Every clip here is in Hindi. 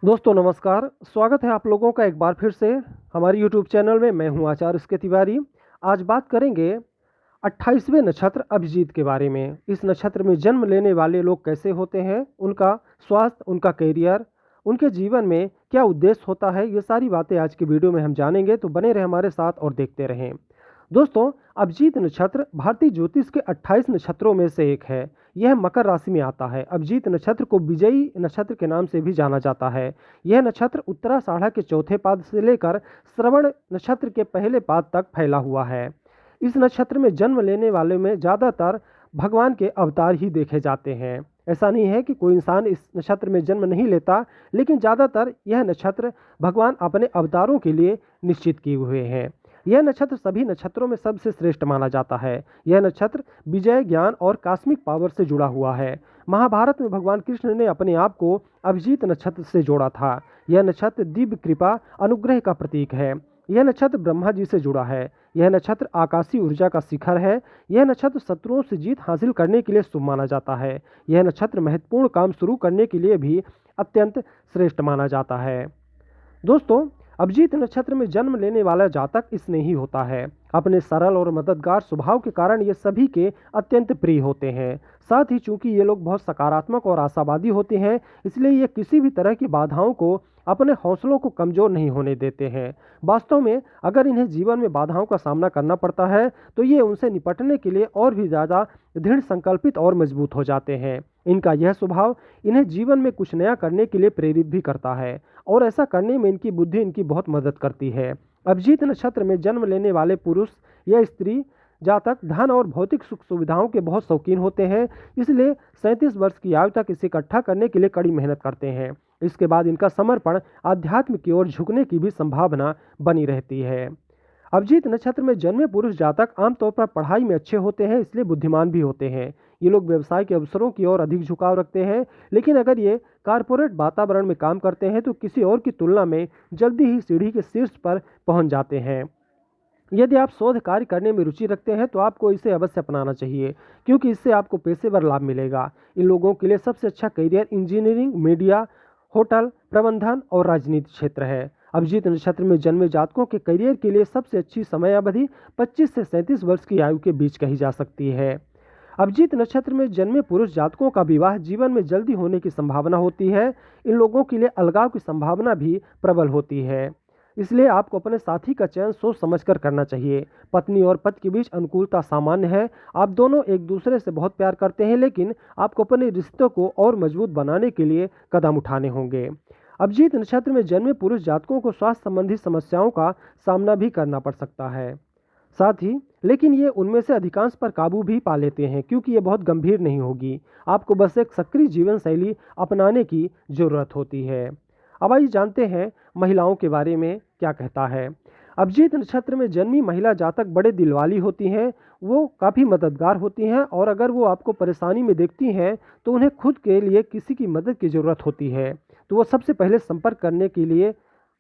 दोस्तों नमस्कार, स्वागत है आप लोगों का एक बार फिर से हमारे यूट्यूब चैनल में। मैं हूं आचार्य इसके तिवारी। आज बात करेंगे 28वें नक्षत्र अभिजीत के बारे में। इस नक्षत्र में जन्म लेने वाले लोग कैसे होते हैं, उनका स्वास्थ्य, उनका कैरियर, उनके जीवन में क्या उद्देश्य होता है, ये सारी बातें आज की वीडियो में हम जानेंगे। तो बने रहे हमारे साथ और देखते रहें। दोस्तों, अभिजीत नक्षत्र भारतीय ज्योतिष के 28 नक्षत्रों में से एक है। यह मकर राशि में आता है। अभिजीत नक्षत्र को विजयी नक्षत्र के नाम से भी जाना जाता है। यह नक्षत्र उत्तराषाढ़ा के चौथे पाद से लेकर श्रवण नक्षत्र के पहले पाद तक फैला हुआ है। इस नक्षत्र में जन्म लेने वाले में ज़्यादातर भगवान के अवतार ही देखे जाते हैं। ऐसा नहीं है कि कोई इंसान इस नक्षत्र में जन्म नहीं लेता, लेकिन ज़्यादातर यह नक्षत्र भगवान अपने अवतारों के लिए निश्चित किए हुए हैं। यह नक्षत्र सभी नक्षत्रों में सबसे श्रेष्ठ माना जाता है। यह नक्षत्र विजय, ज्ञान और कॉस्मिक पावर से जुड़ा हुआ है। महाभारत में भगवान कृष्ण ने अपने आप को अभिजीत नक्षत्र से जोड़ा था। यह नक्षत्र दिव्य कृपा, अनुग्रह का प्रतीक है। यह नक्षत्र ब्रह्मा जी से जुड़ा है। यह नक्षत्र आकाशीय ऊर्जा का शिखर है। यह नक्षत्र शत्रुओं से जीत हासिल करने के लिए शुभ माना जाता है। यह नक्षत्र महत्वपूर्ण काम शुरू करने के लिए भी अत्यंत श्रेष्ठ माना जाता है। दोस्तों, अभिजीत नक्षत्र में जन्म लेने वाला जातक स्नेही होता है। अपने सरल और मददगार स्वभाव के कारण ये सभी के अत्यंत प्रिय होते हैं। साथ ही चूंकि ये लोग बहुत सकारात्मक और आशावादी होते हैं, इसलिए ये किसी भी तरह की बाधाओं को, अपने हौसलों को कमज़ोर नहीं होने देते हैं। वास्तव में अगर इन्हें जीवन में बाधाओं का सामना करना पड़ता है तो ये उनसे निपटने के लिए और भी ज़्यादा दृढ़ संकल्पित और मजबूत हो जाते हैं। इनका यह स्वभाव इन्हें जीवन में कुछ नया करने के लिए प्रेरित भी करता है और ऐसा करने में इनकी बुद्धि इनकी बहुत मदद करती है। अभिजीत नक्षत्र में जन्म लेने वाले पुरुष या स्त्री जातक धन और भौतिक सुख सुविधाओं के बहुत शौकीन होते हैं, इसलिए 37 वर्ष की आयु तक इसे इकट्ठा करने के लिए कड़ी मेहनत करते हैं। इसके बाद इनका समर्पण आध्यात्म की ओर झुकने की भी संभावना बनी रहती है। अभिजीत नक्षत्र में जन्मे पुरुष जातक आमतौर पर पढ़ाई में अच्छे होते हैं, इसलिए बुद्धिमान भी होते हैं। ये लोग व्यवसाय के अवसरों की ओर अधिक झुकाव रखते हैं, लेकिन अगर ये कारपोरेट वातावरण में काम करते हैं तो किसी और की तुलना में जल्दी ही सीढ़ी के शीर्ष पर पहुंच जाते हैं। यदि आप शोध कार्य करने में रुचि रखते हैं तो आपको इसे अवश्य अपनाना चाहिए, क्योंकि इससे आपको पेशेवर लाभ मिलेगा। इन लोगों के लिए सबसे अच्छा करियर इंजीनियरिंग, मीडिया, होटल प्रबंधन और राजनीति क्षेत्र है। अभिजीत नक्षत्र में जन्मे जातकों के करियर के लिए सबसे अच्छी समय अवधि 25 से 37 वर्ष की आयु के बीच कही जा सकती है। अभिजीत नक्षत्र में जन्मे पुरुष जातकों का विवाह जीवन में जल्दी होने की संभावना होती है। इन लोगों के लिए अलगाव की संभावना भी प्रबल होती है, इसलिए आपको अपने साथी का चयन सोच समझकर करना चाहिए। पत्नी और पति के बीच अनुकूलता सामान्य है। आप दोनों एक दूसरे से बहुत प्यार करते हैं, लेकिन आपको अपने रिश्तों को और मजबूत बनाने के लिए कदम उठाने होंगे। अभिजीत नक्षत्र में जन्मे पुरुष जातकों को स्वास्थ्य संबंधी समस्याओं का सामना भी करना पड़ सकता है। साथ ही लेकिन ये उनमें से अधिकांश पर काबू भी पा लेते हैं, क्योंकि ये बहुत गंभीर नहीं होगी। आपको बस एक सक्रिय जीवन शैली अपनाने की ज़रूरत होती है। अब आइए जानते हैं महिलाओं के बारे में क्या कहता है। अभिजीत नक्षत्र में जन्मी महिला जातक बड़े दिलवाली होती हैं। वो काफ़ी मददगार होती हैं और अगर वो आपको परेशानी में देखती हैं तो उन्हें खुद के लिए किसी की मदद की ज़रूरत होती है, तो वो सबसे पहले संपर्क करने के लिए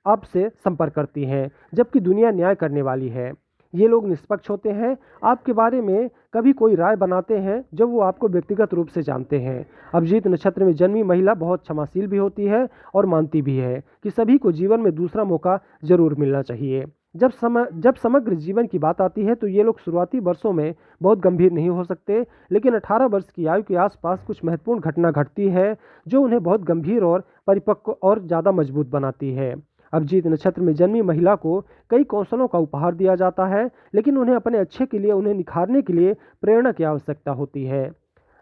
आपसे संपर्क करती हैं, जबकि दुनिया न्याय करने वाली है। ये लोग निष्पक्ष होते हैं। आपके बारे में कभी कोई राय बनाते हैं जब वो आपको व्यक्तिगत रूप से जानते हैं। अभिजीत नक्षत्र में जन्मी महिला बहुत क्षमाशील भी होती है और मानती भी है कि सभी को जीवन में दूसरा मौका जरूर मिलना चाहिए। जब समग्र जीवन की बात आती है तो ये लोग शुरुआती वर्षों में बहुत गंभीर नहीं हो सकते, लेकिन 18 वर्ष की आयु के आसपास कुछ महत्वपूर्ण घटना घटती है जो उन्हें बहुत गंभीर और परिपक्व और ज़्यादा मजबूत बनाती है। अभिजीत नक्षत्र में जन्मी महिला को कई कौशलों का उपहार दिया जाता है, लेकिन उन्हें अपने अच्छे के लिए, उन्हें निखारने के लिए प्रेरणा की आवश्यकता होती है।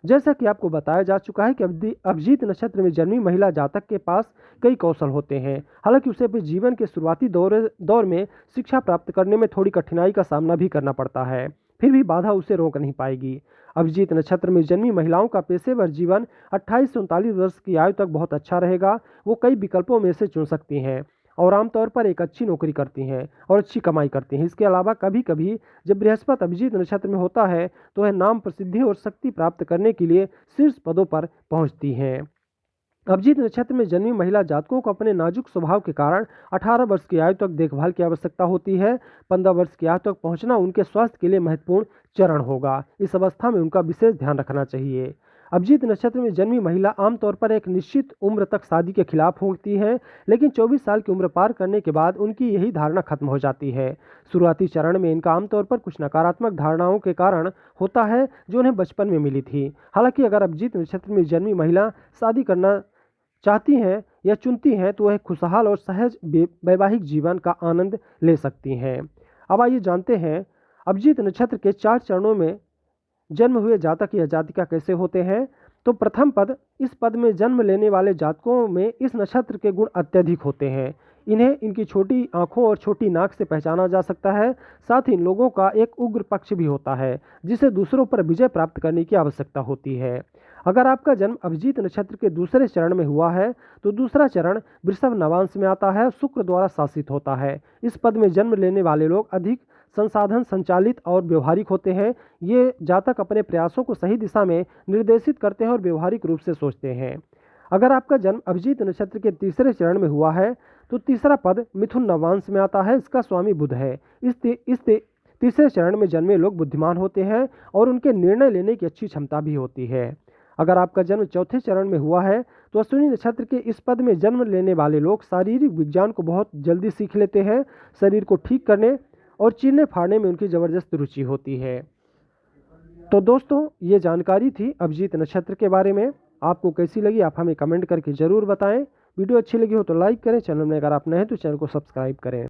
जैसा कि आपको बताया जा चुका है कि अभिजीत नक्षत्र में जन्मी महिला जातक के पास कई कौशल होते हैं। हालांकि उसे अपने जीवन के शुरुआती दौर में शिक्षा प्राप्त करने में थोड़ी कठिनाई का सामना भी करना पड़ता है, फिर भी बाधा उसे रोक नहीं पाएगी। अभिजीत नक्षत्र में जन्मी महिलाओं का पेशेवर जीवन 28 से 39 वर्ष की आयु तक बहुत अच्छा रहेगा। वो कई विकल्पों में से चुन सकती हैं और आमतौर पर एक अच्छी नौकरी करती हैं और अच्छी कमाई करती हैं। इसके अलावा कभी कभी जब बृहस्पति अभिजीत नक्षत्र में होता है तो वह नाम, प्रसिद्धि और शक्ति प्राप्त करने के लिए शीर्ष पदों पर पहुंचती हैं। अभिजीत नक्षत्र में जन्मी महिला जातकों को अपने नाजुक स्वभाव के कारण 18 वर्ष की आयु तक देखभाल की आवश्यकता होती है। 15 वर्ष की आयु तक पहुंचना उनके स्वास्थ्य के लिए महत्वपूर्ण चरण होगा। इस अवस्था में उनका विशेष ध्यान रखना चाहिए। अभिजीत नक्षत्र में जन्मी महिला आमतौर पर एक निश्चित उम्र तक शादी के खिलाफ होती है, लेकिन 24 साल की उम्र पार करने के बाद उनकी यही धारणा खत्म हो जाती है। शुरुआती चरण में इनका आमतौर पर कुछ नकारात्मक धारणाओं के कारण होता है जो उन्हें बचपन में मिली थी। हालांकि अगर अभिजीत नक्षत्र में जन्मी महिला शादी करना चाहती हैं या चुनती हैं तो वह खुशहाल और सहज वैवाहिक जीवन का आनंद ले सकती हैं। अब आइए जानते हैं अभिजीत नक्षत्र के 4 चरणों में जन्म हुए जातक या जातिका कैसे होते हैं। तो प्रथम पद, इस पद में जन्म लेने वाले जातकों में इस नक्षत्र के गुण अत्यधिक होते हैं। इन्हें इनकी छोटी आंखों और छोटी नाक से पहचाना जा सकता है। साथ ही इन लोगों का एक उग्र पक्ष भी होता है जिसे दूसरों पर विजय प्राप्त करने की आवश्यकता होती है। अगर आपका जन्म अभिजीत नक्षत्र के दूसरे चरण में हुआ है तो दूसरा चरण वृषभ नवांश में आता है, शुक्र द्वारा शासित होता है। इस पद में जन्म लेने वाले लोग अधिक संसाधन संचालित और व्यवहारिक होते हैं। ये जातक अपने प्रयासों को सही दिशा में निर्देशित करते हैं और व्यवहारिक रूप से सोचते हैं। अगर आपका जन्म अभिजीत नक्षत्र के तीसरे चरण में हुआ है तो तीसरा पद मिथुन नवांश में आता है, इसका स्वामी बुध है। इस तीसरे चरण में जन्मे लोग बुद्धिमान होते हैं और उनके निर्णय लेने की अच्छी क्षमता भी होती है। अगर आपका जन्म चौथे चरण में हुआ है तो अश्विनी नक्षत्र के इस पद में जन्म लेने वाले लोग शारीरिक विज्ञान को बहुत जल्दी सीख लेते हैं। शरीर को ठीक करने और चीरने फाड़ने में उनकी ज़बरदस्त रुचि होती है। तो दोस्तों, ये जानकारी थी अभिजीत नक्षत्र के बारे में। आपको कैसी लगी आप हमें कमेंट करके ज़रूर बताएं। वीडियो अच्छी लगी हो तो लाइक करें, चैनल में अगर आप नए हैं तो चैनल को सब्सक्राइब करें।